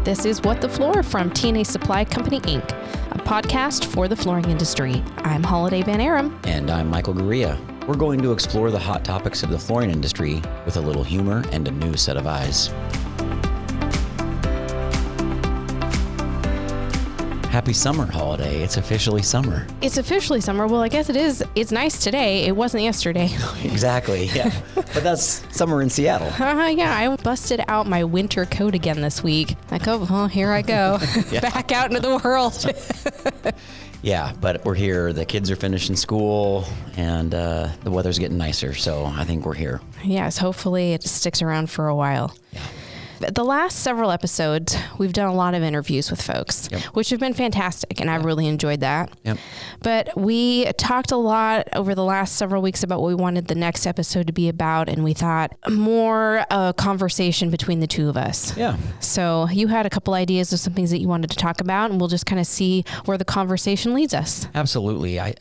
This is What the Floor from TNA Supply Company, Inc., a podcast for the flooring industry. I'm Holiday Van Aram. And I'm Michael Gurria. We're going to explore the hot topics of the flooring industry with a little humor and a new set of eyes. Happy summer, Holiday. It's officially summer. It's officially summer. Well, I guess it is. It's nice today. It wasn't yesterday. Exactly, yeah. But that's summer in Seattle. Yeah, I busted out my winter coat again this week. Like, oh, well, here I go. Back out into the world. Yeah, but we're here. The kids are finishing school, and the weather's getting nicer, so I think we're here. Yes, hopefully it sticks around for a while. Yeah. The last several episodes, we've done a lot of interviews with folks, which have been fantastic, and I've really enjoyed that. Yep. But we talked a lot over the last several weeks about what we wanted the next episode to be about, and we thought more a conversation between the two of us. Yeah. So you had a couple ideas of some things that you wanted to talk about, and we'll just kind of see where the conversation leads us. Absolutely. I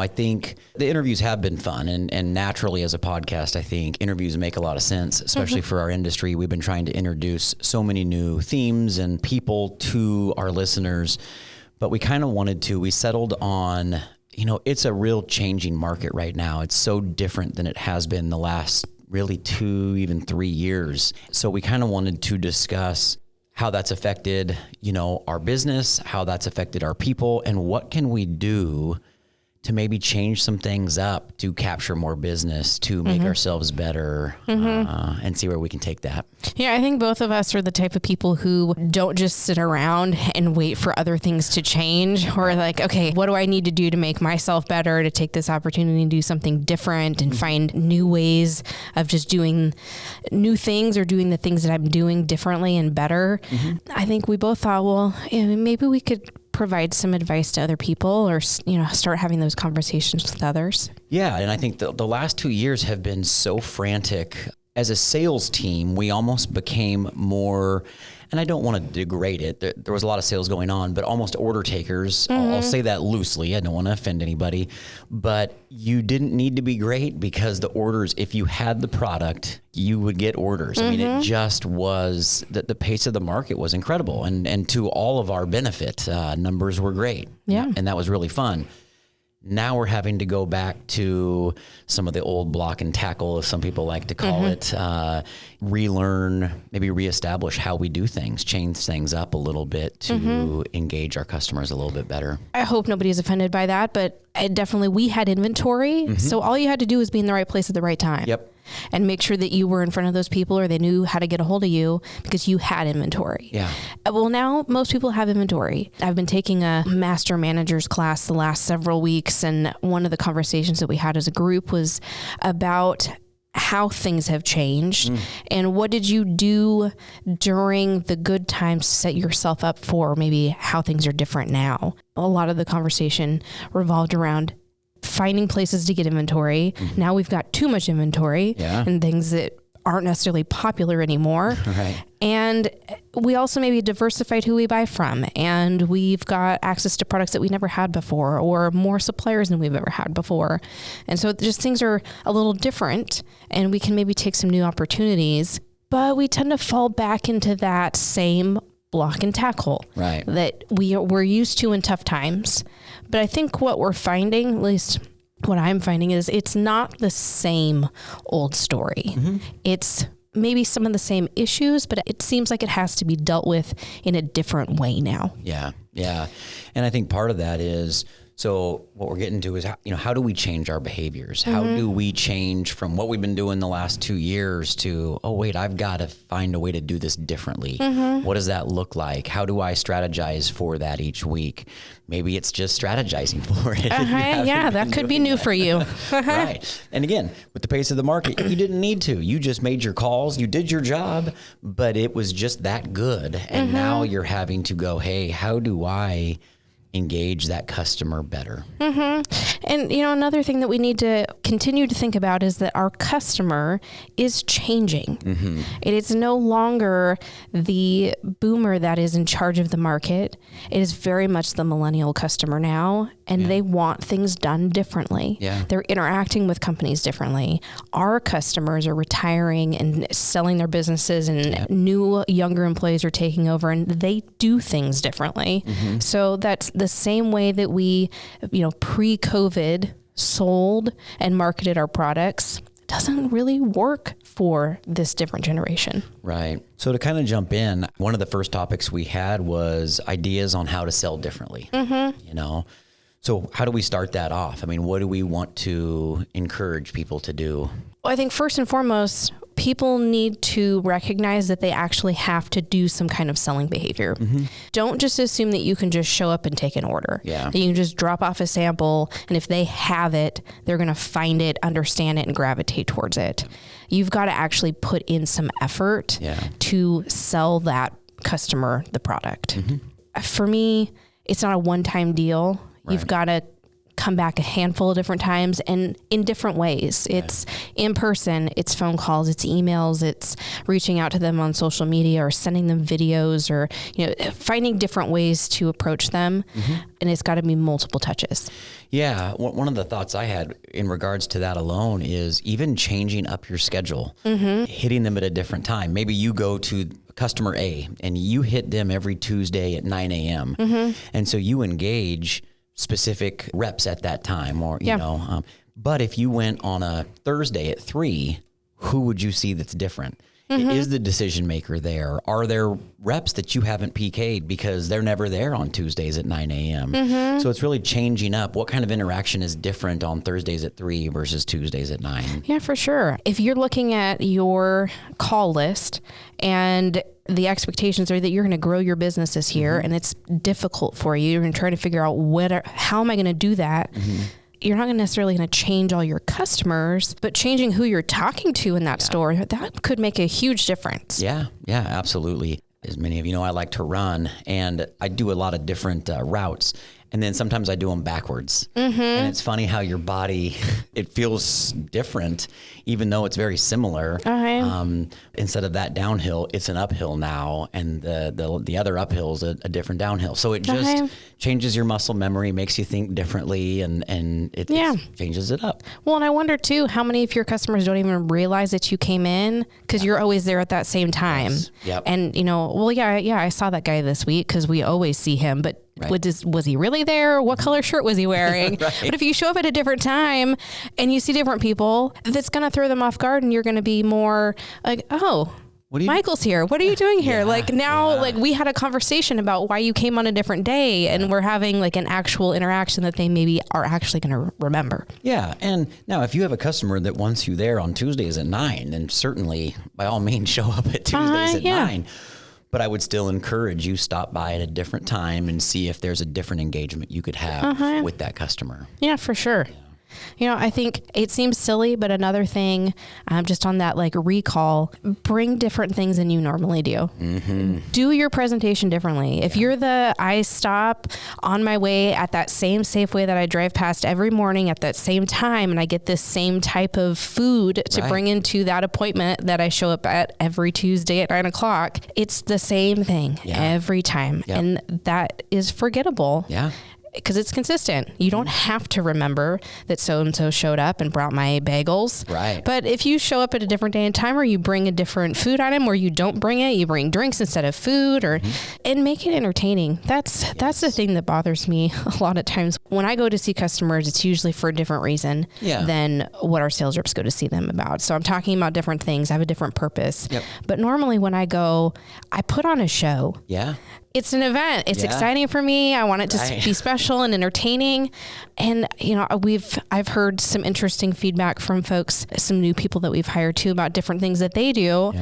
think the interviews have been fun, and naturally as a podcast, I think interviews make a lot of sense, especially for our industry. We've been trying to introduce so many new themes and people to our listeners, but we settled on, it's a real changing market right now. It's so different than it has been the last really 2, even 3 years. So we kind of wanted to discuss how that's affected, our business, how that's affected our people, and what can we do to maybe change some things up to capture more business, to make ourselves better, and see where we can take that. Yeah, I think both of us are the type of people who don't just sit around and wait for other things to change, or like, okay, what do I need to do to make myself better, to take this opportunity and do something different and find new ways of just doing new things or doing the things that I'm doing differently and better. I think we both thought, well, maybe we could provide some advice to other people, or start having those conversations with others. Yeah, and I think the last 2 years have been so frantic. As a sales team, we almost became more, and I don't want to degrade it, there was a lot of sales going on, but almost order takers. I'll say that loosely. I don't want to offend anybody, but you didn't need to be great, because the orders, if you had the product, you would get orders. I mean, it just was, the pace of the market was incredible, and to all of our benefit, numbers were great. Yeah. And that was really fun. Now we're having to go back to some of the old block and tackle, as some people like to call it, relearn, maybe reestablish how we do things, change things up a little bit to engage our customers a little bit better. I hope nobody's offended by that, but we had inventory. So all you had to do was be in the right place at the right time. Yep. And make sure that you were in front of those people, or they knew how to get a hold of you because you had inventory. Yeah. Well, now most people have inventory. I've been taking a master manager's class the last several weeks, and one of the conversations that we had as a group was about how things have changed and what did you do during the good times to set yourself up for maybe how things are different now. A lot of the conversation revolved around finding places to get inventory. Now we've got too much inventory and things that aren't necessarily popular anymore. Right. And we also maybe diversified who we buy from, and we've got access to products that we never had before, or more suppliers than we've ever had before. And so just things are a little different, and we can maybe take some new opportunities, but we tend to fall back into that same block and tackle that we're used to in tough times. But I think what we're finding, at least what I'm finding, is it's not the same old story. It's maybe some of the same issues, but it seems like it has to be dealt with in a different way now. Yeah. And I think part of that is, so what we're getting to is, how do we change our behaviors? How do we change from what we've been doing the last 2 years to, oh, wait, I've got to find a way to do this differently. What does that look like? How do I strategize for that each week? Maybe it's just strategizing for it. Yeah, that could be new for you. Right. And again, with the pace of the market, you didn't need to. You just made your calls, you did your job, but it was just that good. And now you're having to go, hey, how do I engage that customer better? And, another thing that we need to continue to think about is that our customer is changing. It is no longer the boomer that is in charge of the market. It is very much the millennial customer now. and they want things done differently. Yeah. They're interacting with companies differently. Our customers are retiring and selling their businesses, and new younger employees are taking over, and they do things differently. So that's the same way that we, pre-COVID sold and marketed our products doesn't really work for this different generation. Right. So to kind of jump in, one of the first topics we had was ideas on how to sell differently. So how do we start that off? I mean, what do we want to encourage people to do? Well, I think first and foremost, people need to recognize that they actually have to do some kind of selling behavior. Don't just assume that you can just show up and take an order. Yeah. That you can just drop off a sample, and if they have it, they're going to find it, understand it, and gravitate towards it. You've got to actually put in some effort to sell that customer the product. For me, it's not a one-time deal. Right. You've got to come back a handful of different times and in different ways. It's in person, it's phone calls, it's emails, it's reaching out to them on social media or sending them videos, or finding different ways to approach them. And it's got to be multiple touches. Yeah. One of the thoughts I had in regards to that alone is even changing up your schedule, hitting them at a different time. Maybe you go to customer A and you hit them every Tuesday at 9 a.m. And so you engage specific reps at that time, or, but if you went on a Thursday at 3, who would you see that's different? Is the decision maker there? Are there reps that you haven't PK'd because they're never there on Tuesdays at 9 a.m.? So it's really changing up. What kind of interaction is different on Thursdays at 3 versus Tuesdays at 9? Yeah, for sure. If you're looking at your call list and the expectations are that you're going to grow your business this year, and it's difficult for you, you're going to try to figure out how am I going to do that? You're not necessarily going to change all your customers, but changing who you're talking to in that store, that could make a huge difference. Yeah, absolutely. As many of you know, I like to run, and I do a lot of different routes. And then sometimes I do them backwards. And it's funny how your body, it feels different, even though it's very similar. Instead of that downhill, it's an uphill now. And the other uphill is a different downhill. So it just changes your muscle memory, makes you think differently, and it changes it up. Well, and I wonder too, how many of your customers don't even realize that you came in because you're always there at that same time. And, I saw that guy this week because we always see him, but was he really there? What color shirt was he wearing? But if you show up at a different time and you see different people, that's going to throw them off guard, and you're going to be more like, oh, Michael's here. What are you doing here? We had a conversation about why you came on a different day, and we're having like an actual interaction that they maybe are actually going to remember. Yeah. And now if you have a customer that wants you there on Tuesdays at 9, then certainly by all means show up at Tuesdays at 9. But I would still encourage you stop by at a different time and see if there's a different engagement you could have with that customer. Yeah, for sure. I think it seems silly, but another thing, just on that recall, bring different things than you normally do. Do your presentation differently. If you're I stop on my way at that same Safeway that I drive past every morning at that same time, and I get this same type of food to bring into that appointment that I show up at every Tuesday at 9 o'clock, it's the same thing every time. And that is forgettable. Because it's consistent. You don't have to remember that so-and-so showed up and brought my bagels. But if you show up at a different day and time, or you bring a different food item, or you don't bring it, you bring drinks instead of food, and make it entertaining. That's the thing that bothers me a lot of times. When I go to see customers, it's usually for a different reason than what our sales reps go to see them about. So I'm talking about different things. I have a different purpose. But normally when I go, I put on a show. It's an event. It's exciting for me. I want it to be special and entertaining. And, I've heard some interesting feedback from folks, some new people that we've hired too, about different things that they do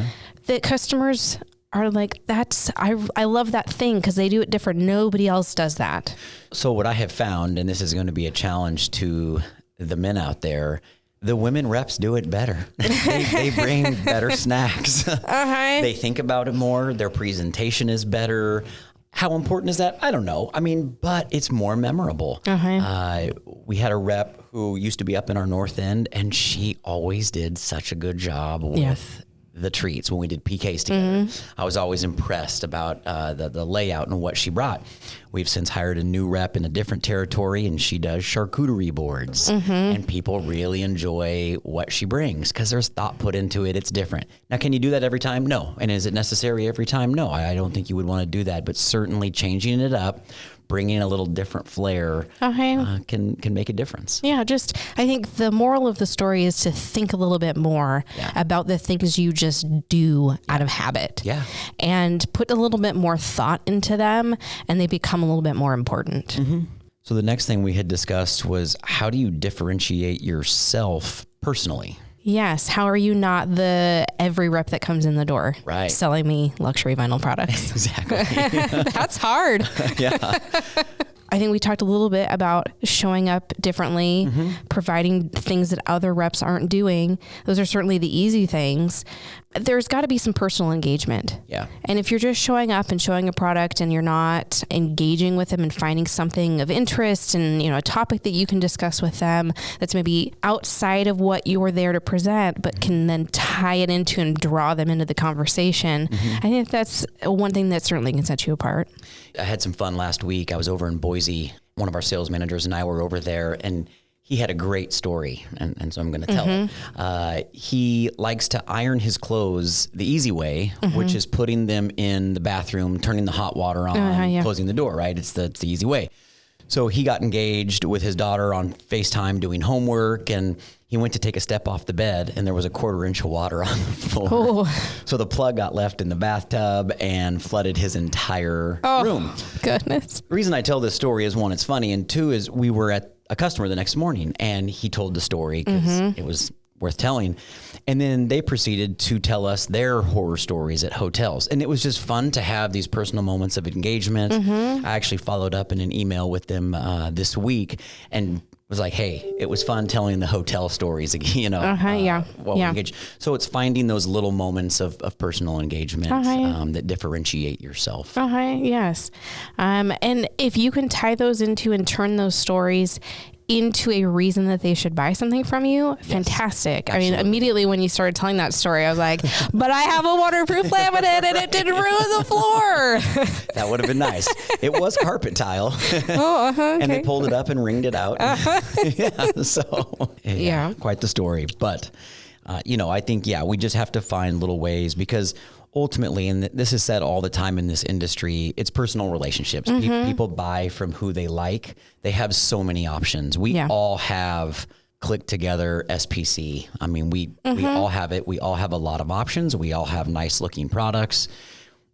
that customers are like, I love that thing because they do it different. Nobody else does that. So what I have found, and this is going to be a challenge to the men out there, the women reps do it better. They bring better snacks. They think about it more. Their presentation is better. How important is that? I don't know. I mean, but it's more memorable. We had a rep who used to be up in our north end, and she always did such a good job with the treats when we did PKs together. I was always impressed about the layout and what she brought. We've since hired a new rep in a different territory, and she does charcuterie boards. And people really enjoy what she brings because there's thought put into it. It's different. Now, can you do that every time? No. And is it necessary every time? No. I don't think you would want to do that, but certainly changing it up, bringing a little different flair can make a difference. Yeah, I think the moral of the story is to think a little bit more about the things you just do out of habit. Yeah. And put a little bit more thought into them, and they become a little bit more important. So the next thing we had discussed was, how do you differentiate yourself personally? Yes. How are you not the every rep that comes in the door selling me luxury vinyl products? Exactly. That's hard. Yeah. I think we talked a little bit about showing up differently, providing things that other reps aren't doing. Those are certainly the easy things. There's got to be some personal engagement. Yeah. And if you're just showing up and showing a product and you're not engaging with them and finding something of interest and, a topic that you can discuss with them that's maybe outside of what you were there to present, but can then tie it into and draw them into the conversation, I think that's one thing that certainly can set you apart. I had some fun last week. I was over in Boise. One of our sales managers and I were over there, and he had a great story, and so I'm going to tell it. He likes to iron his clothes the easy way, which is putting them in the bathroom, turning the hot water on, closing the door, right? It's the easy way. So he got engaged with his daughter on FaceTime doing homework, and he went to take a step off the bed, and there was a 1/4 inch of water on the floor. Oh. So the plug got left in the bathtub and flooded his entire room. Goodness. The reason I tell this story is, one, it's funny, and two, is we were at a customer the next morning, and he told the story because it was worth telling. And then they proceeded to tell us their horror stories at hotels. And it was just fun to have these personal moments of engagement. I actually followed up in an email with them this week and was like, hey, it was fun telling the hotel stories, while we engage. So it's finding those little moments of personal engagement that differentiate yourself. Yes. And if you can tie those into and turn those stories into a reason that they should buy something from you, fantastic. Absolutely. I mean, immediately when you started telling that story, I was like, but I have a waterproof laminate and it didn't ruin the floor. That would have been nice. It was carpet tile. Okay. And they pulled it up and ringed it out. Quite the story. But, I think, we just have to find little ways, because ultimately, and this is said all the time in this industry, it's personal relationships. People buy from who they like. They have so many options. We all have click together SPC. I mean, we all have it. We all have a lot of options. We all have nice looking products.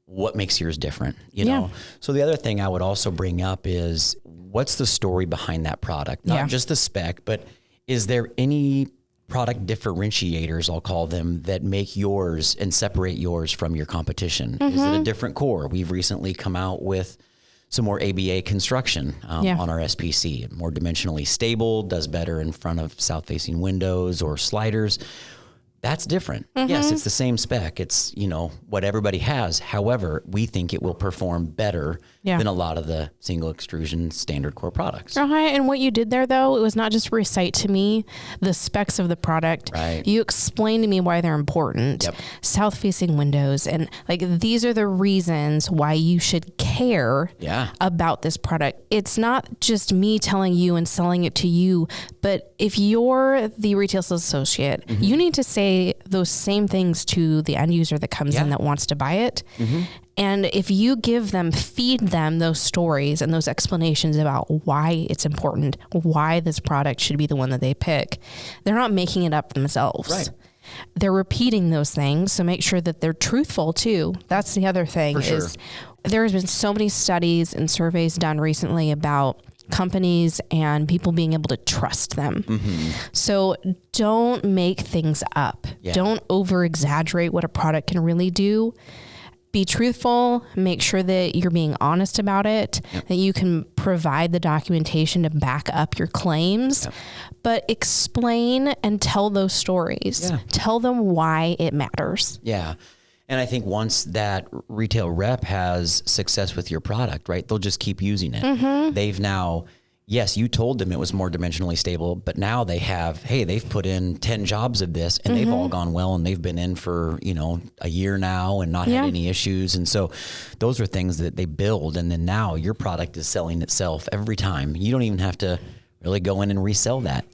What makes yours different? You know? So the other thing I would also bring up is, what's the story behind that product? Not just the spec, but is there any product differentiators, I'll call them, that make yours and separate yours from your competition? Is it a different core? We've recently come out with some more ABA construction on our SPC, more dimensionally stable, does better in front of south-facing windows or sliders. That's different. Yes, it's the same spec. It's, what everybody has. However, we think it will perform better than a lot of the single extrusion standard core products. And what you did there, though, it was not just recite to me the specs of the product. Right. You explained to me why they're important. South-facing windows. And these are the reasons why you should care about this product. It's not just me telling you and selling it to you, but if you're the retail sales associate, you need to say those same things to the end user that comes in that wants to buy it. And if you feed them those stories and those explanations about why it's important, why this product should be the one that they pick, they're not making it up themselves. Right. They're repeating those things. So make sure that they're truthful too. That's the other thing. There has been so many studies and surveys done recently about companies and people being able to trust them. So don't make things up. Don't over exaggerate what a product can really do. Be truthful, make sure that you're being honest about it, that you can provide the documentation to back up your claims, but explain and tell those stories. Tell them why it matters. And I think once that retail rep has success with your product, right, they'll just keep using it. They've now yes, you told them it was more dimensionally stable, but now they've put in 10 jobs of this and they've all gone well, and they've been in for, a year now and not had any issues. And so those are things that they build. And then now your product is selling itself every time. You don't even have to really go in and resell that.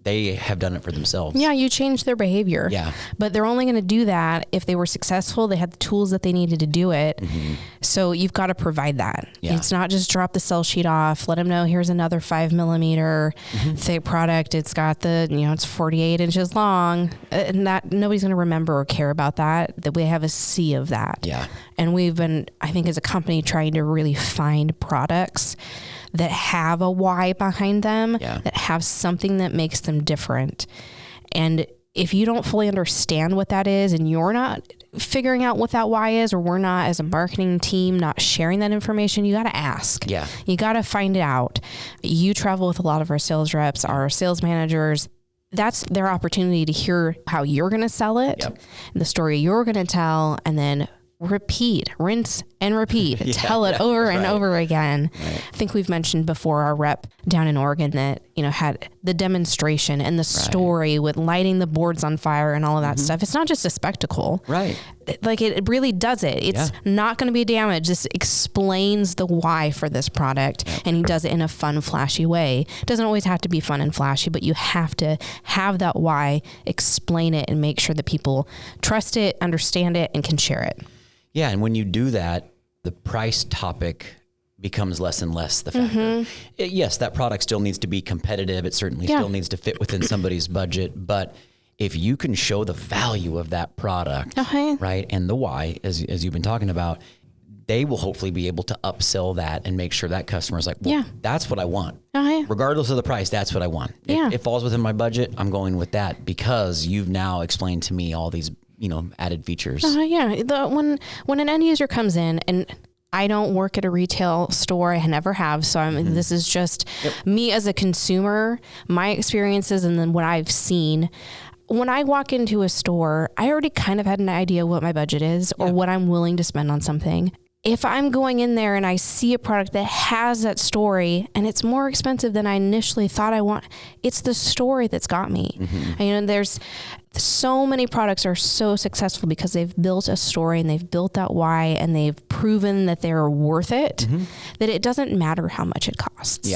They have done it for themselves. Yeah, you change their behavior. Yeah. But they're only going to do that if they were successful, they had the tools that they needed to do it. So you've got to provide that. Yeah. It's not just drop the sell sheet off, let them know here's another 5mm thick product. It's got it's 48 inches long, and that nobody's going to remember or care about that we have a sea of that. Yeah. And we've been, I think as a company, trying to really find products that have a why behind them, that have something that makes them different. And if you don't fully understand what that is, and you're not figuring out what that why is, or we're not as a marketing team not sharing that information, you got to ask. Yeah. You got to find it out. You travel with a lot of our sales reps, our sales managers. That's their opportunity to hear how you're going to sell it, the story you're going to tell, and then repeat, rinse and repeat, tell it over and over again. Right. I think we've mentioned before our rep down in Oregon that, had the demonstration and the story with lighting the boards on fire and all of that stuff. It's not just a spectacle. Right. Like it really does it. It's not going to be damaged. This explains the why for this product, and he does it in a fun, flashy way. It doesn't always have to be fun and flashy, but you have to have that why, explain it, and make sure that people trust it, understand it, and can share it. Yeah, and when you do that, the price topic becomes less and less the factor. Yes, that product still needs to be competitive. It certainly still needs to fit within somebody's budget. But if you can show the value of that product, right, and the why, as you've been talking about, they will hopefully be able to upsell that and make sure that customer is like, well, that's what I want. Regardless of the price, that's what I want. If it falls within my budget, I'm going with that because you've now explained to me all these added features. When an end user comes in, and I don't work at a retail store, I never have. So this is just me as a consumer, my experiences, and then what I've seen. When I walk into a store, I already kind of had an idea what my budget is or what I'm willing to spend on something. If I'm going in there and I see a product that has that story and it's more expensive than I initially thought I want, it's the story that's got me. And there's so many products are so successful because they've built a story and they've built that why, and they've proven that they're worth it, that it doesn't matter how much it costs.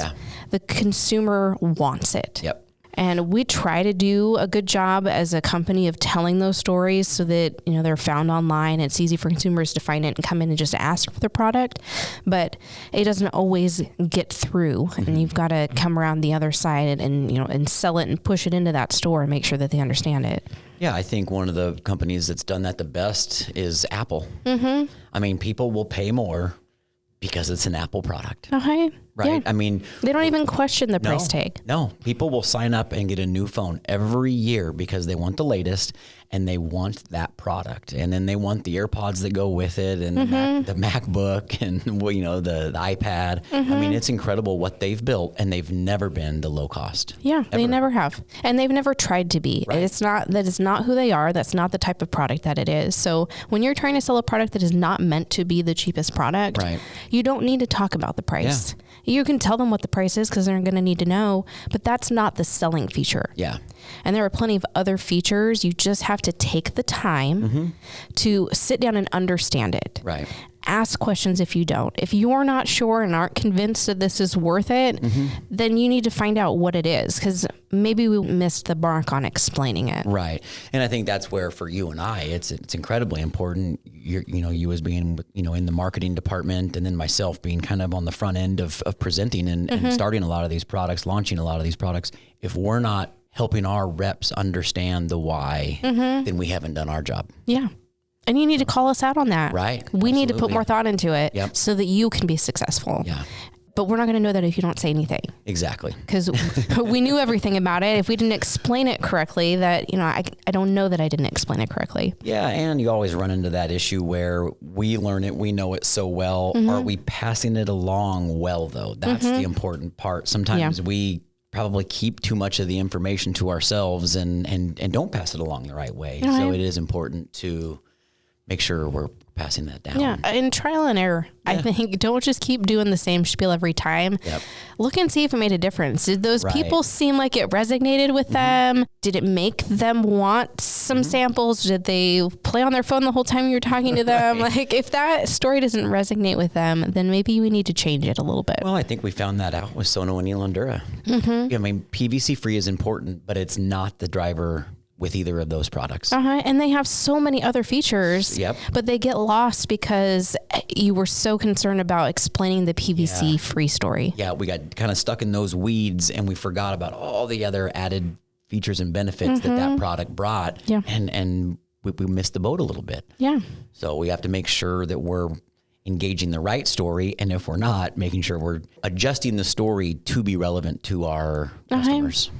The consumer wants it. And we try to do a good job as a company of telling those stories so that, they're found online. It's easy for consumers to find it and come in and just ask for the product, but it doesn't always get through. And you've got to come around the other side and sell it and push it into that store and make sure that they understand it. Yeah, I think one of the companies that's done that the best is Apple. I mean, people will pay more because it's an Apple product. Right? I mean, they don't even question the price tag. No, people will sign up and get a new phone every year because they want the latest and they want that product. And then they want the AirPods that go with it and the MacBook and, the iPad. I mean, it's incredible what they've built, and they've never been the low cost. They never have. And they've never tried to be. Right. It's not who they are. That's not the type of product that it is. So when you're trying to sell a product that is not meant to be the cheapest product, you don't need to talk about the price. You can tell them what the price is because they're going to need to know, but that's not the selling feature. And there are plenty of other features. You just have to take the time to sit down and understand it. Ask questions if you don't. If you're not sure and aren't convinced that this is worth it, then you need to find out what it is, because maybe we missed the mark on explaining it. And I think that's where for you and I, it's incredibly important. You as being, in the marketing department, and then myself being kind of on the front end of presenting and starting a lot of these products, launching a lot of these products. If we're not helping our reps understand the why, then we haven't done our job. And you need to call us out on that. We need to put more thought into it so that you can be successful. But we're not going to know that if you don't say anything. Exactly. Because we knew everything about it. If we didn't explain it correctly, that, I don't know that I didn't explain it correctly. Yeah. And you always run into that issue where we learn it, we know it so well. Are we passing it along well, though? That's the important part. Sometimes we probably keep too much of the information to ourselves and don't pass it along the right way. So it is important to make sure we're passing that down. Yeah, and trial and error. Yeah. I think don't just keep doing the same spiel every time. Yep. Look and see if it made a difference. Did those people seem like it resonated with them? Did it make them want some samples? Did they play on their phone the whole time you were talking to them? Like if that story doesn't resonate with them, then maybe we need to change it a little bit. Well, I think we found that out with Sono and Elandura. I mean, PVC free is important, but it's not the driver with either of those products. And they have so many other features, but they get lost because you were so concerned about explaining the PVC free story. Yeah, we got kind of stuck in those weeds and we forgot about all the other added features and benefits that product brought. Yeah. And we missed the boat a little bit. Yeah. So we have to make sure that we're engaging the right story. And if we're not, making sure we're adjusting the story to be relevant to our customers.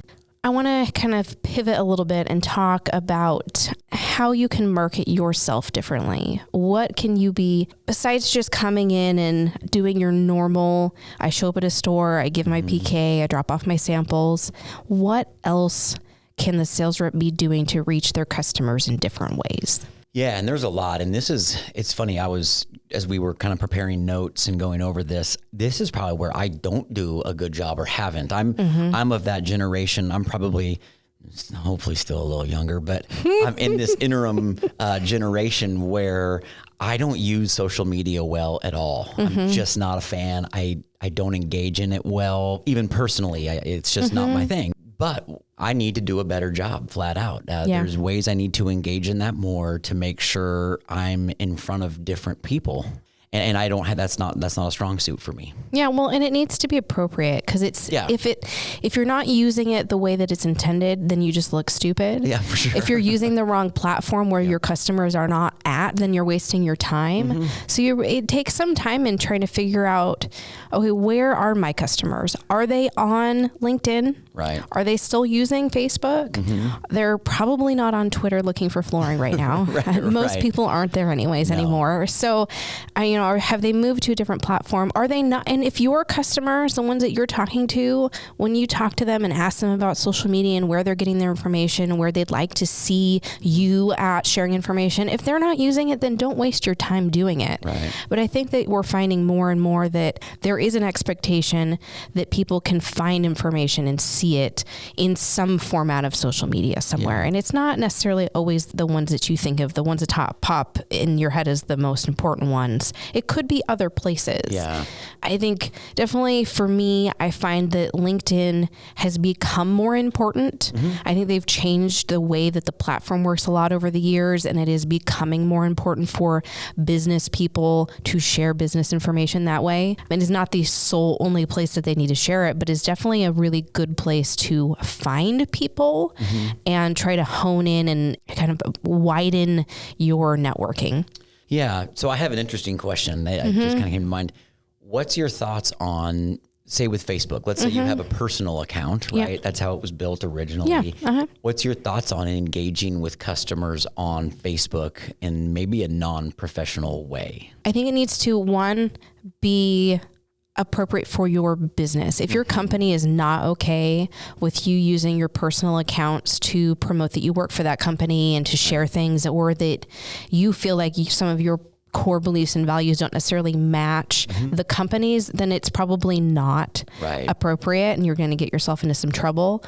I want to kind of pivot a little bit and talk about how you can market yourself differently. What can you be, besides just coming in and doing your normal, I show up at a store, I give my PK, I drop off my samples. What else can the sales rep be doing to reach their customers in different ways? Yeah, and there's a lot. And it's funny, as we were kind of preparing notes and going over this is probably where I don't do a good job or haven't. I'm of that generation. I'm probably, hopefully still a little younger, but I'm in this interim generation where I don't use social media well at all. I'm just not a fan. I don't engage in it well, even personally. It's just not my thing. But I need to do a better job, flat out. There's ways I need to engage in that more to make sure I'm in front of different people. And I don't have, that's not a strong suit for me. Yeah. Well, and it needs to be appropriate because if you're not using it the way that it's intended, then you just look stupid. Yeah, for sure. If you're using the wrong platform where your customers are not at, then you're wasting your time. So it takes some time in trying to figure out, okay, where are my customers? Are they on LinkedIn? Right. Are they still using Facebook? They're probably not on Twitter looking for flooring right now. Most people aren't there anyways anymore. So, or have they moved to a different platform? Are they not? And if your customers, the ones that you're talking to, when you talk to them and ask them about social media and where they're getting their information and where they'd like to see you at sharing information, if they're not using it, then don't waste your time doing it. Right. But I think that we're finding more and more that there is an expectation that people can find information and see it in some format of social media somewhere. And it's not necessarily always the ones that you think of, the ones that pop in your head as the most important ones. It could be other places. Yeah. I think definitely for me, I find that LinkedIn has become more important. I think they've changed the way that the platform works a lot over the years, and it is becoming more important for business people to share business information that way. And it's not the sole only place that they need to share it, but it's definitely a really good place to find people and try to hone in and kind of widen your networking. Yeah. So I have an interesting question that just kind of came to mind. What's your thoughts on, say with Facebook, let's say you have a personal account, right? That's how it was built originally. What's your thoughts on engaging with customers on Facebook in maybe a non-professional way? I think it needs to, one, be appropriate for your business. If your company is not okay with you using your personal accounts to promote that you work for that company and to share things, or that you feel like some of your core beliefs and values don't necessarily match the company's, then it's probably not appropriate and you're going to get yourself into some trouble.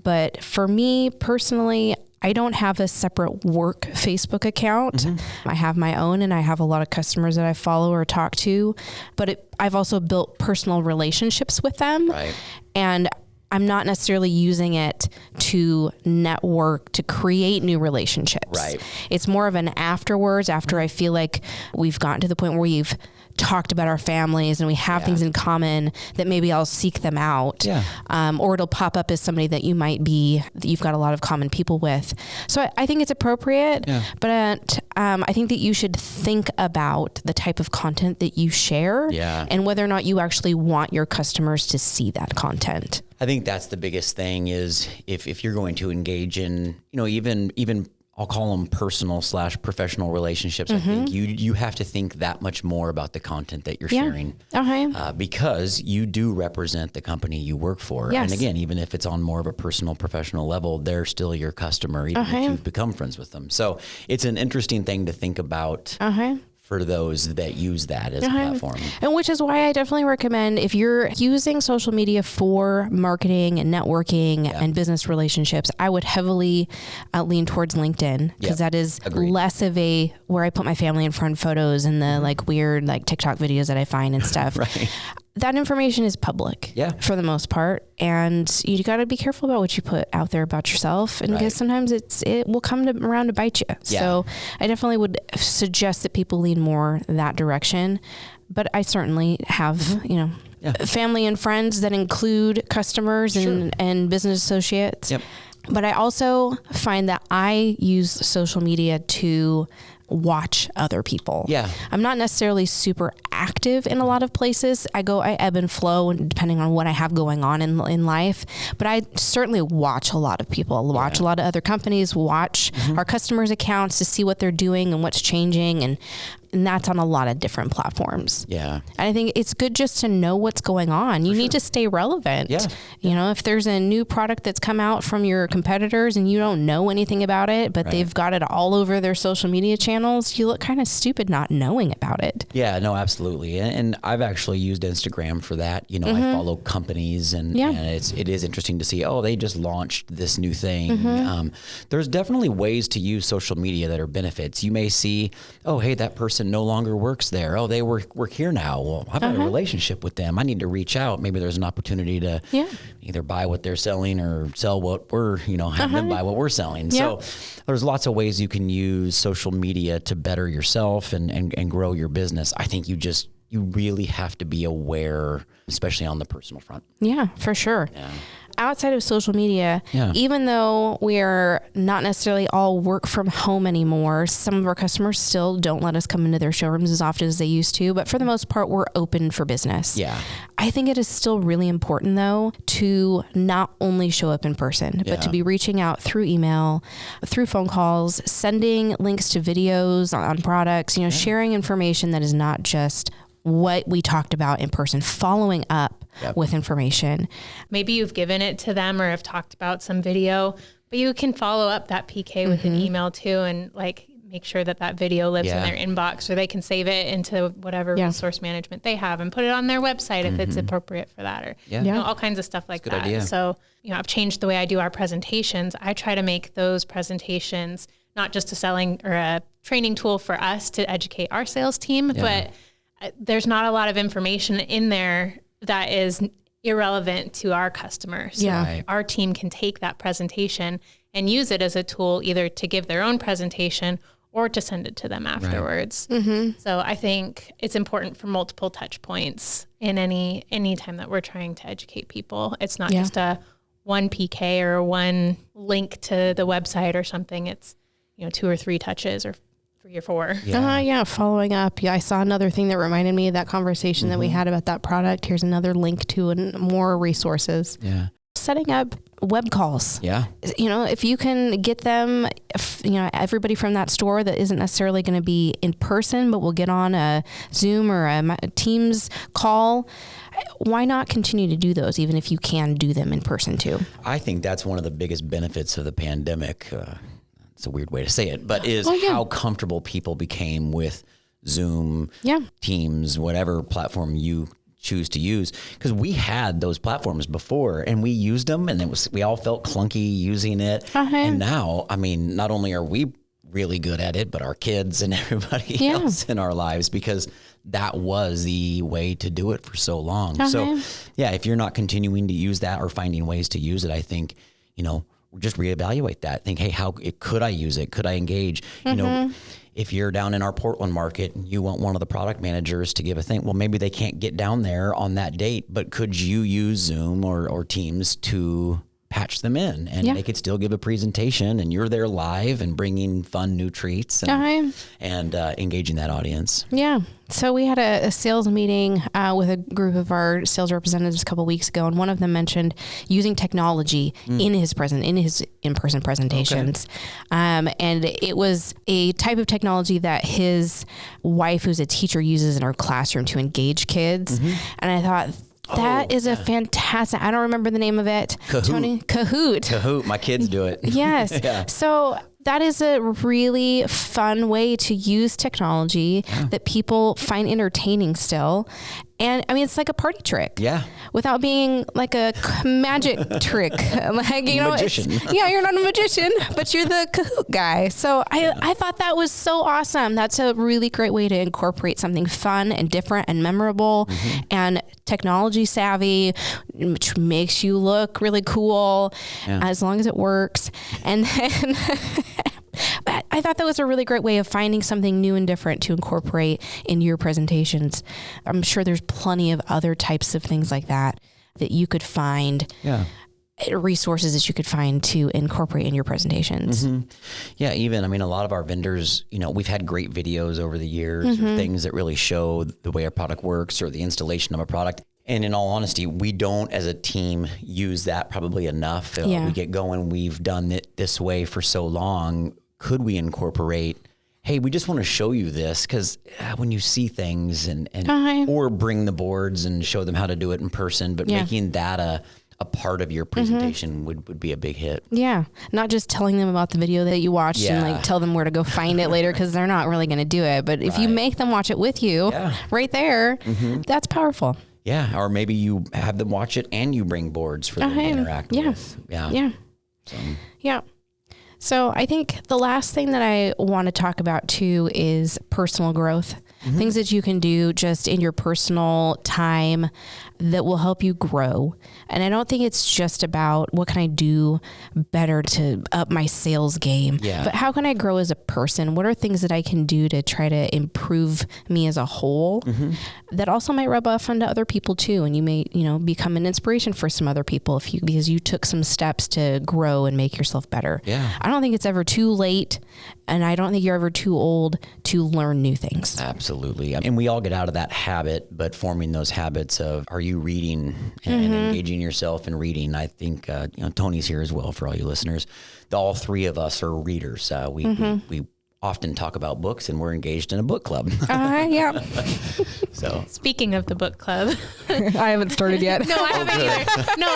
But for me personally, I don't have a separate work Facebook account. I have my own, and I have a lot of customers that I follow or talk to, but I've also built personal relationships with them. And I'm not necessarily using it to network, to create new relationships. It's more of an afterwards, after I feel like we've gotten to the point where we've talked about our families and we have things in common, that maybe I'll seek them out. Or it'll pop up as somebody that that you've got a lot of common people with. So I think it's appropriate, but I think that you should think about the type of content that you share and whether or not you actually want your customers to see that content. I think that's the biggest thing is if you're going to engage in, even I'll call them personal / professional relationships. I think you have to think that much more about the content that you're sharing because you do represent the company you work for. Yes. And again, even if it's on more of a personal, professional level, they're still your customer, even if you've become friends with them. So it's an interesting thing to think about for those that use that as a platform. And which is why I definitely recommend, if you're using social media for marketing and networking and business relationships, I would heavily lean towards LinkedIn, because that is less of a where I put my family in front photos and the like weird like TikTok videos that I find and stuff. That information is public for the most part. And you got to be careful about what you put out there about yourself. And because sometimes it will come around to bite you. So I definitely would suggest that people lean more that direction. But I certainly have, family and friends that include customers and business associates. But I also find that I use social media to watch other people. I'm not necessarily super active in a lot of places. I ebb and flow depending on what I have going on in life, but I certainly watch a lot of people, watch a lot of other companies, watch our customers' accounts to see what they're doing and what's changing. And that's on a lot of different platforms. And I think it's good just to know what's going on. You need to stay relevant. If there's a new product that's come out from your competitors and you don't know anything about it, but they've got it all over their social media channels, you look kind of stupid not knowing about it. No, absolutely. And I've actually used Instagram for that. I follow companies and it is interesting to see, they just launched this new thing. There's definitely ways to use social media that are benefits. You may see, hey, that person no longer works there. They work here now. Well, I've got a relationship with them. I need to reach out. Maybe there's an opportunity to either buy what they're selling or sell what we're, have them buy what we're selling. So there's lots of ways you can use social media to better yourself and grow your business. I think you really have to be aware, especially on the personal front. Yeah, for sure. Outside of social media, even though we are not necessarily all work from home anymore, some of our customers still don't let us come into their showrooms as often as they used to, but for the most part, we're open for business. I think it is still really important though, to not only show up in person, but to be reaching out through email, through phone calls, sending links to videos on products, sharing information that is not just what we talked about in person, following up with information. Maybe you've given it to them or have talked about some video, but you can follow up that PK with an email too, and make sure that video lives in their inbox, or they can save it into whatever resource management they have and put it on their website if it's appropriate for that, or all kinds of stuff like that. Idea. So, I've changed the way I do our presentations. I try to make those presentations not just a selling or a training tool for us to educate our sales team, but there's not a lot of information in there that is irrelevant to our customers. Our team can take that presentation and use it as a tool either to give their own presentation or to send it to them afterwards. So I think it's important for multiple touch points in any time that we're trying to educate people. It's not just a one PK or one link to the website or something. It's 2 or 3 touches or 3 or 4. Following up. I saw another thing that reminded me of that conversation that we had about that product. Here's another link to more resources. Setting up web calls. If you can get them, everybody from that store that isn't necessarily going to be in person, but will get on a Zoom or a Teams call, why not continue to do those, even if you can do them in person too? I think that's one of the biggest benefits of the pandemic. It's a weird way to say it, but is how comfortable people became with Zoom, Teams, whatever platform you choose to use. Because we had those platforms before and we used them and we all felt clunky using it. And now, not only are we really good at it, but our kids and everybody else in our lives, because that was the way to do it for so long. So if you're not continuing to use that or finding ways to use it, I think, just reevaluate that. Think, hey, could I use it? Could I engage? If you're down in our Portland market and you want one of the product managers to give a thing, well, maybe they can't get down there on that date, but could you use Zoom or Teams to patch them in, and they could still give a presentation, and you're there live and bringing fun new treats and engaging that audience. Yeah. So we had a sales meeting with a group of our sales representatives a couple of weeks ago, and one of them mentioned using technology in his in-person presentations. And it was a type of technology that his wife, who's a teacher, uses in her classroom to engage kids. And I thought, that is a fantastic, I don't remember the name of it. Kahoot. Tony? Kahoot. My kids do it. Yes. So that is a really fun way to use technology that people find entertaining still. And I mean, it's like a party trick. Yeah. Without being like a magic trick. Like, you know, magician. You're not a magician, but you're the Kahoot guy. So I thought that was so awesome. That's a really great way to incorporate something fun and different and memorable and technology savvy, which makes you look really cool as long as it works. And then but I thought that was a really great way of finding something new and different to incorporate in your presentations. I'm sure there's plenty of other types of things like that you could find. Resources that you could find to incorporate in your presentations. Yeah, even, I mean, a lot of our vendors, you know, we've had great videos over the years, or things that really show the way our product works or the installation of a product. And in all honesty, we don't as a team use that probably enough. We get going, we've done it this way for so long. Could we incorporate, hey, we just want to show you this, because when you see things and or bring the boards and show them how to do it in person, but making that a part of your presentation would be a big hit. Yeah. Not just telling them about the video that you watched and like tell them where to go find it later, because they're not really going to do it. But if you make them watch it with you right there, that's powerful. Yeah. Or maybe you have them watch it and you bring boards for them to interact with. So I think the last thing that I want to talk about too is personal growth. Things that you can do just in your personal time that will help you grow. And I don't think it's just about what can I do better to up my sales game, but how can I grow as a person? What are things that I can do to try to improve me as a whole that also might rub off onto other people too? And you may, you know, become an inspiration for some other people because you took some steps to grow and make yourself better. I don't think it's ever too late, and I don't think you're ever too old to learn new things. Absolutely. And we all get out of that habit, but forming those habits of, are you reading and engaging yourself in reading? I think, you know, Tony's here as well for all you listeners. All three of us are readers. We often talk about books, and we're engaged in a book club. So speaking of the book club, I haven't started yet. No, I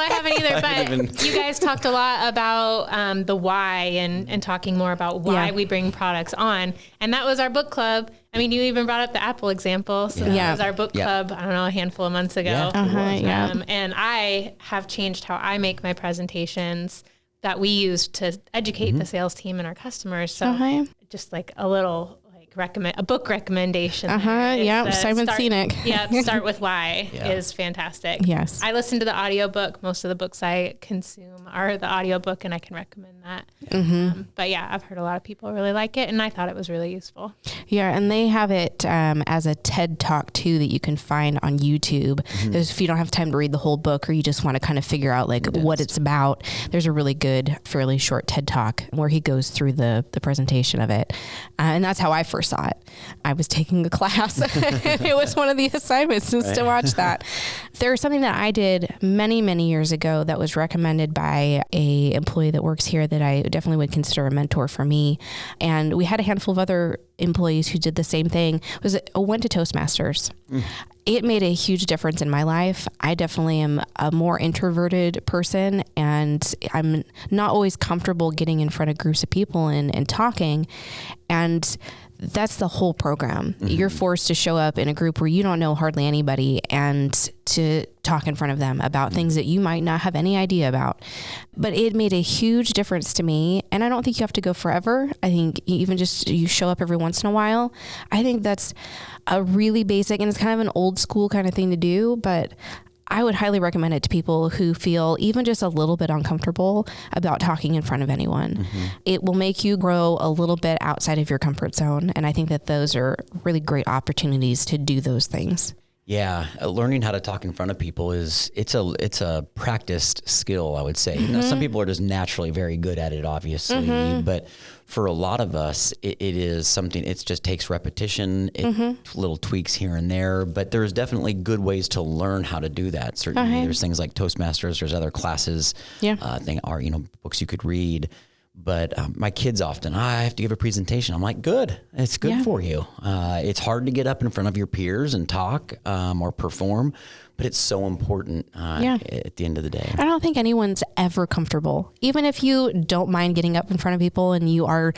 haven't either. But you guys talked a lot about the why and talking more about why we bring products on. And that was our book club. I mean, you even brought up the Apple example. So that was our book club, I don't know, a handful of months ago. And I have changed how I make my presentations that we use to educate the sales team and our customers. So just like a little a book recommendation. Simon Sinek. Start with why is fantastic. Yes. I listen to the audiobook. Most of the books I consume are the audiobook, and I can recommend that. But I've heard a lot of people really like it, and I thought it was really useful. Yeah, and they have it as a TED Talk too that you can find on YouTube. If you don't have time to read the whole book, or you just want to kind of figure out what it's about, there's a really good, fairly short TED Talk where he goes through the presentation of it. And that's how I first saw it. I was taking a class. It was one of the assignments to watch that. There's something that I did many, many years ago that was recommended by a employee that works here that I definitely would consider a mentor for me. And we had a handful of other employees who did the same thing. Went to Toastmasters. It made a huge difference in my life. I definitely am a more introverted person, and I'm not always comfortable getting in front of groups of people and talking. And that's the whole program. You're forced to show up in a group where you don't know hardly anybody and to talk in front of them about things that you might not have any idea about. But it made a huge difference to me. And I don't think you have to go forever. I think even just you show up every once in a while. I think that's a really basic, and it's kind of an old school kind of thing to do, but I would highly recommend it to people who feel even just a little bit uncomfortable about talking in front of anyone. It will make you grow a little bit outside of your comfort zone. And I think that those are really great opportunities to do those things. Yeah, learning how to talk in front of people it's a practiced skill, I would say. You know, some people are just naturally very good at it, obviously, but for a lot of us, it is something. It just takes repetition, little tweaks here and there. But there's definitely good ways to learn how to do that. Certainly, there's things like Toastmasters. There's other classes, books you could read. But my kids often, I have to give a presentation. I'm like, good. It's good for you. It's hard to get up in front of your peers and talk or perform, but it's so important at the end of the day. I don't think anyone's ever comfortable. Even if you don't mind getting up in front of people and you are,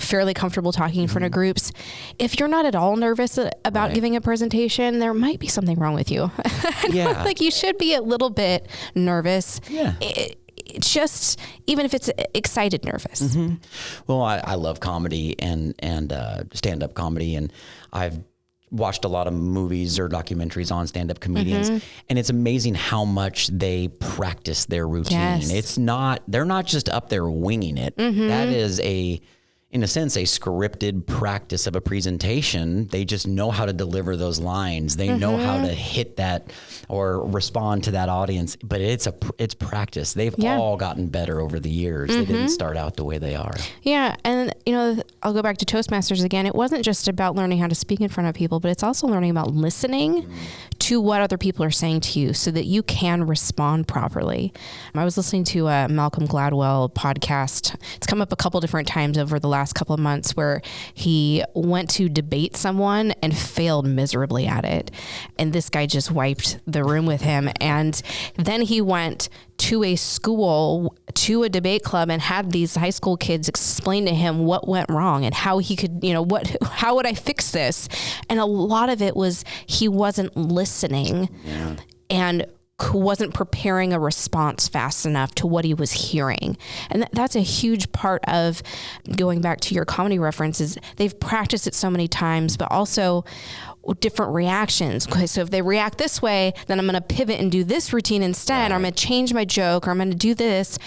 fairly comfortable talking in front of groups, if you're not at all nervous about giving a presentation, there might be something wrong with you. Like you should be a little bit nervous. Yeah. It's just, even if it's excited nervous. Well, I love comedy and stand-up comedy, and I've watched a lot of movies or documentaries on stand-up comedians, and it's amazing how much they practice their routine. They're not just up there winging it. That is in a sense, a scripted practice of a presentation. They just know how to deliver those lines. They know how to hit that or respond to that audience, but it's practice. They've all gotten better over the years. They didn't start out the way they are. Yeah. And, I'll go back to Toastmasters again. It wasn't just about learning how to speak in front of people, but it's also learning about listening to what other people are saying to you so that you can respond properly. I was listening to a Malcolm Gladwell podcast. It's come up a couple different times over the last couple of months where he went to debate someone and failed miserably at it. And this guy just wiped the room with him. And then he went to a school, to a debate club, and had these high school kids explain to him what went wrong and how he could, how would I fix this? And a lot of it was he wasn't listening and wasn't preparing a response fast enough to what he was hearing. And that's a huge part of going back to your comedy references. They've practiced it so many times, but also different reactions. Okay, so if they react this way, then I'm going to pivot and do this routine instead, or I'm going to change my joke, or I'm going to do this.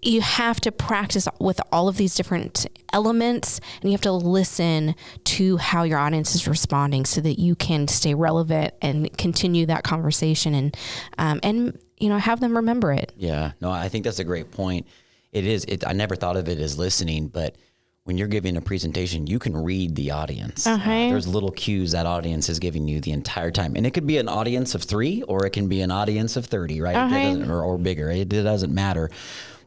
You have to practice with all of these different elements, and you have to listen to how your audience is responding so that you can stay relevant and continue that conversation and have them remember it. Yeah, no, I think that's a great point. I never thought of it as listening, but when you're giving a presentation, you can read the audience. There's little cues that audience is giving you the entire time. And it could be an audience of 3 or it can be an audience of 30, right? Or bigger. It doesn't matter.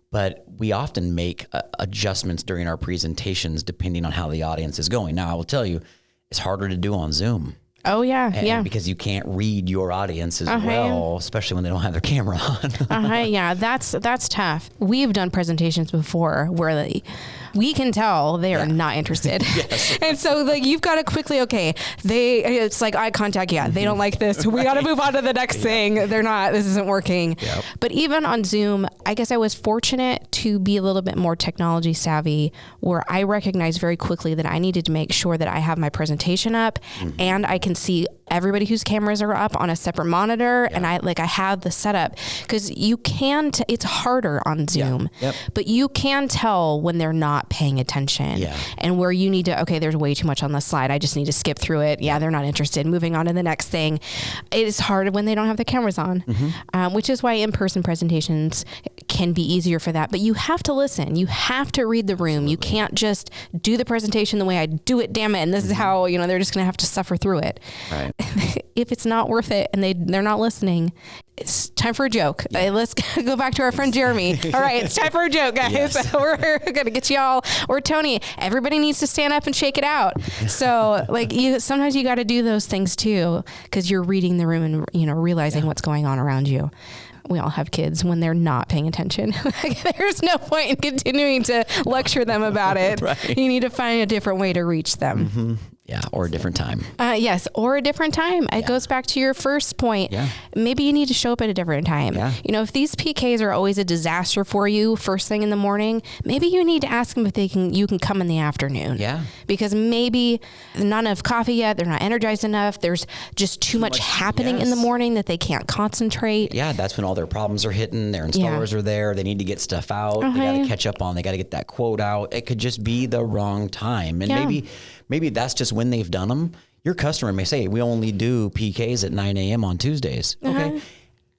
But we often make adjustments during our presentations depending on how the audience is going. Now, I will tell you, it's harder to do on Zoom. Oh, yeah. Because you can't read your audience as well, especially when they don't have their camera on. Yeah, that's tough. We've done presentations before where we can tell they are not interested. And so you've got to quickly, it's like eye contact. Yeah, they don't like this. We got to move on to the next thing. This isn't working. Yep. But even on Zoom, I guess I was fortunate to be a little bit more technology savvy where I recognized very quickly that I needed to make sure that I have my presentation up and I can see everybody whose cameras are up on a separate monitor. And I have the setup because you can't, it's harder on Zoom, but you can tell when they're not paying attention and where you need to, there's way too much on the slide. I just need to skip through it. Yeah. They're not interested. Moving on to the next thing. It is hard when they don't have the cameras on, which is why in-person presentations can be easier for that, but you have to listen. You have to read the room. You can't just do the presentation the way I do it. Damn it. And this is how, they're just going to have to suffer through it. Right. If it's not worth it and they're not listening, it's time for a joke. Let's go back to our friend Jeremy. All right, it's time for a joke, guys. Yes. We're going to get y'all, or Tony, everybody needs to stand up and shake it out. So sometimes you got to do those things too, because you're reading the room and, realizing what's going on around you. We all have kids when they're not paying attention. There's no point in continuing to lecture them about it. Right. You need to find a different way to reach them. Yeah, or a different time. Yes, or a different time. It goes back to your first point. Yeah. Maybe you need to show up at a different time. Yeah. If these PKs are always a disaster for you first thing in the morning, maybe you need to ask them if you can come in the afternoon. Yeah. Because maybe not enough coffee yet, they're not energized enough. There's just too much happening in the morning that they can't concentrate. Yeah, that's when all their problems are hitting. Their installers are there. They need to get stuff out. They got to catch up on. They got to get that quote out. It could just be the wrong time. And maybe that's just when they've done them. Your customer may say, we only do PKs at 9 a.m. on Tuesdays. Okay.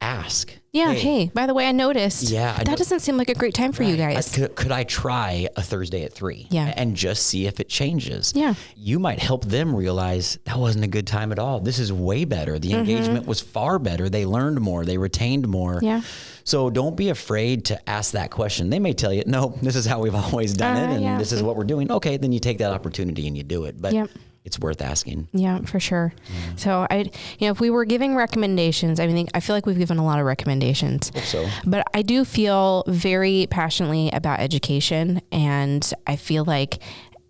Ask. Yeah. Hey, by the way, I noticed. Yeah. That doesn't seem like a great time for you guys. Could I try a Thursday at 3? Yeah. And just see if it changes. Yeah. You might help them realize that wasn't a good time at all. This is way better. The engagement was far better. They learned more. They retained more. Yeah. So don't be afraid to ask that question. They may tell you, no, this is how we've always done it. And this is what we're doing. Okay. Then you take that opportunity and you do it. But it's worth asking. Yeah, for sure. So if we were giving recommendations, I feel like we've given a lot of recommendations. Hope so. But I do feel very passionately about education, and I feel like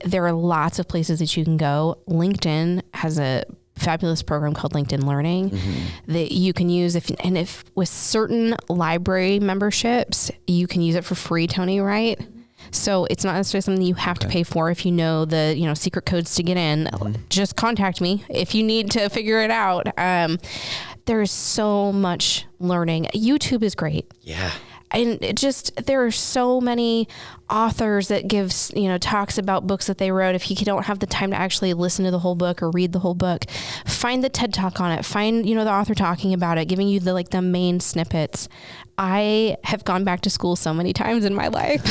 there are lots of places that you can go. LinkedIn has a fabulous program called LinkedIn Learning that you can use if with certain library memberships, you can use it for free, Tony, right? So it's not necessarily something you have to pay for. If you know the secret codes to get in, just contact me if you need to figure it out. There's so much learning. YouTube is great. Yeah. And there are so many authors that gives, talks about books that they wrote. If you don't have the time to actually listen to the whole book or read the whole book, find the TED Talk on it. Find, the author talking about it, giving you the main snippets. I have gone back to school so many times in my life,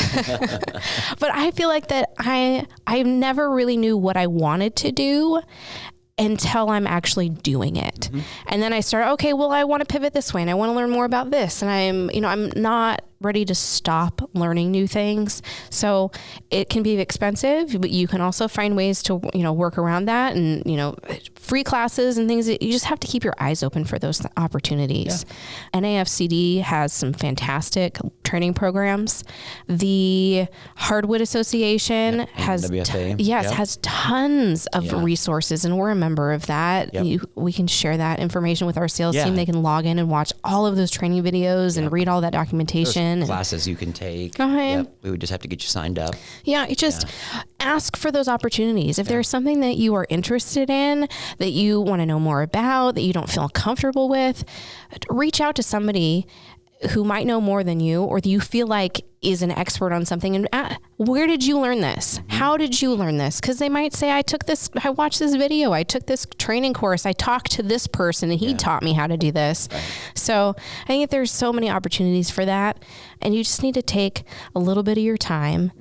but I feel like that I never really knew what I wanted to do until I'm actually doing it. And then I started, okay, well, I want to pivot this way and I want to learn more about this. And I'm not ready to stop learning new things. So it can be expensive, but you can also find ways to, work around that, and, free classes and things. You just have to keep your eyes open for those opportunities. Yeah. NAFCD has some fantastic training programs. The Hardwood Association has tons of resources, and we're a member of that. We can share that information with our sales team. They can log in and watch all of those training videos and read all that documentation. There's classes you can take. We would just have to get you signed up. Ask for those opportunities. If there's something that you are interested in, that you want to know more about, that you don't feel comfortable with, reach out to somebody who might know more than you, or that you feel like is an expert on something. And where did you learn this? How did you learn this? Because they might say, I watched this video, I took this training course, I talked to this person and he taught me how to do this. Right. So I think there's so many opportunities for that. And you just need to take a little bit of your time.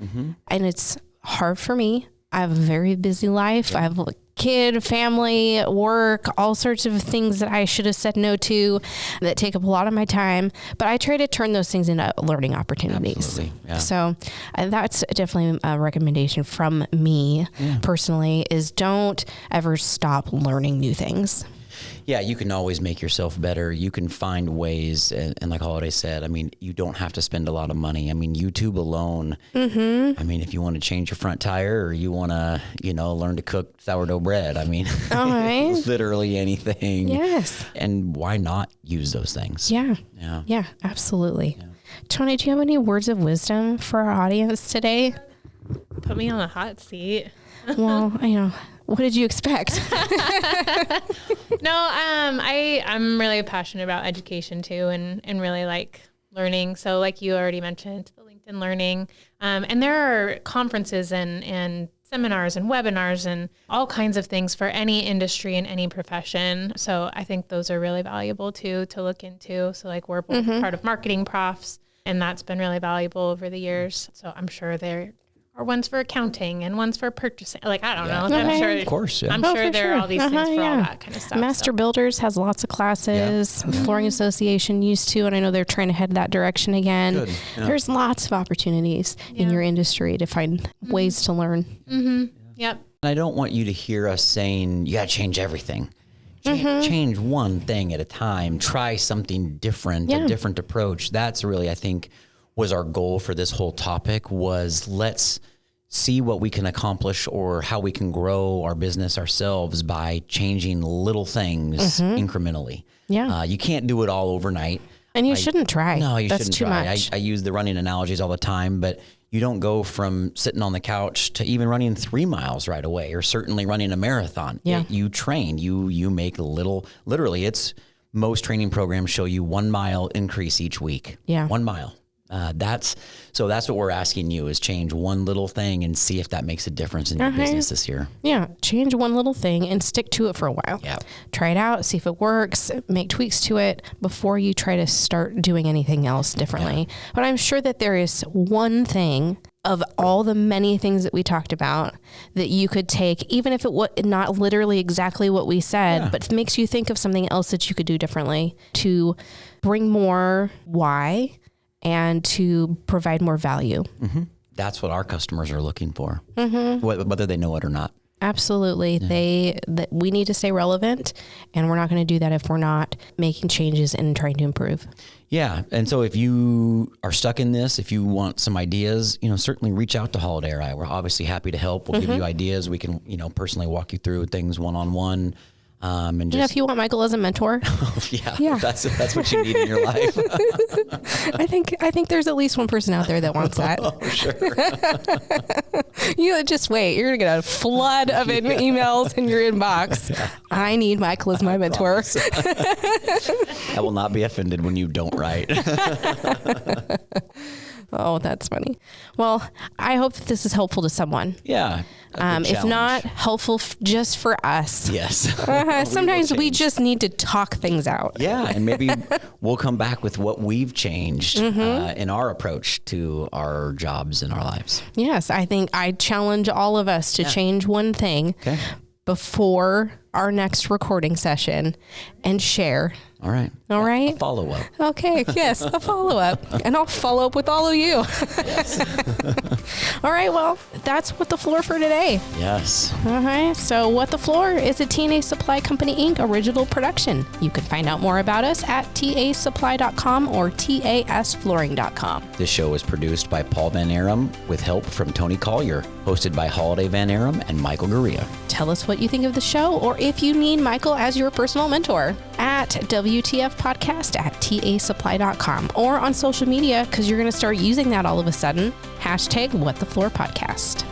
And it's hard for me. I have a very busy life. I have a kid, family, work, all sorts of things that I should have said no to that take up a lot of my time. But I try to turn those things into learning opportunities. So that's definitely a recommendation from me personally, is don't ever stop learning new things. Yeah, you can always make yourself better. You can find ways, and like Holiday said, you don't have to spend a lot of money. YouTube alone, if you want to change your front tire, or you want to, learn to cook sourdough bread, literally anything. Yes. And why not use those things? Yeah, absolutely. Yeah. Tony, do you have any words of wisdom for our audience today? Put me on the hot seat. Well, what did you expect? No, I'm really passionate about education too, and really like learning. So like you already mentioned, the LinkedIn Learning, and there are conferences and seminars and webinars and all kinds of things for any industry and any profession. So I think those are really valuable too to look into. So like we're both part of Marketing Profs, and that's been really valuable over the years. So I'm sure there are ones for accounting and ones for purchasing. Like, I don't know. I'm sure, of course. I'm sure there are all these things for all that kind of stuff. Master Builders has lots of classes. The Flooring Association used to, and I know they're trying to head that direction again. Good. Yeah. There's lots of opportunities in your industry to find ways to learn. Yep. I don't want you to hear us saying, you got to change everything. Change one thing at a time. Try something different, a different approach. That's really, I think, was our goal for this whole topic, was let's see what we can accomplish or how we can grow our business ourselves by changing little things incrementally. Yeah. You can't do it all overnight. And you shouldn't try. No, you shouldn't too try. Much. I use the running analogies all the time, but you don't go from sitting on the couch to even running 3 miles right away, or certainly running a marathon. Yeah. You train, you make literally most training programs show you 1 mile increase each week. Yeah. 1 mile. That's what we're asking you is change one little thing and see if that makes a difference in your business this year. Yeah. Change one little thing and stick to it for a while. Yeah. Try it out, see if it works, make tweaks to it before you try to start doing anything else differently. Yeah. But I'm sure that there is one thing of all the many things that we talked about that you could take, even if it was not literally exactly what we said, but makes you think of something else that you could do differently to bring more why and to provide more value. Mm-hmm. That's what our customers are looking for, whether they know it or not. Absolutely. Yeah. We need to stay relevant, and we're not going to do that if we're not making changes and trying to improve. Yeah. And so if you are stuck in this, if you want some ideas, certainly reach out to Holiday or I. We're obviously happy to help. We'll give you ideas. We can, personally walk you through things one-on-one. And just, if you want Michael as a mentor, that's what you need in your life. I think there's at least one person out there that wants that. Oh, sure. You just wait. You're going to get a flood of emails in your inbox. Yeah. I need Michael as my mentor. I will not be offended when you don't write. Oh, that's funny. Well, I hope that this is helpful to someone. Yeah. If not, helpful just for us. Yes. Sometimes we just need to talk things out. Yeah. And maybe we'll come back with what we've changed in our approach to our jobs and our lives. Yes. I think I challenge all of us to change one thing before our next recording session and share. All right. All right. A follow-up. Okay. Yes. A follow-up. And I'll follow up with all of you. Yes. All right. Well, that's What the Floor for today. Yes. All right. So What the Floor is a TNA Supply Company, Inc. original production. You can find out more about us at tasupply.com or tasflooring.com. This show is produced by Paul Van Arum with help from Tony Collier, hosted by Holiday Van Arum and Michael Gurria. Tell us what you think of the show, or if you need Michael as your personal mentor, at WTF Podcast at tasupply.com or on social media, because you're going to start using that all of a sudden. #WhatTheFloorPodcast.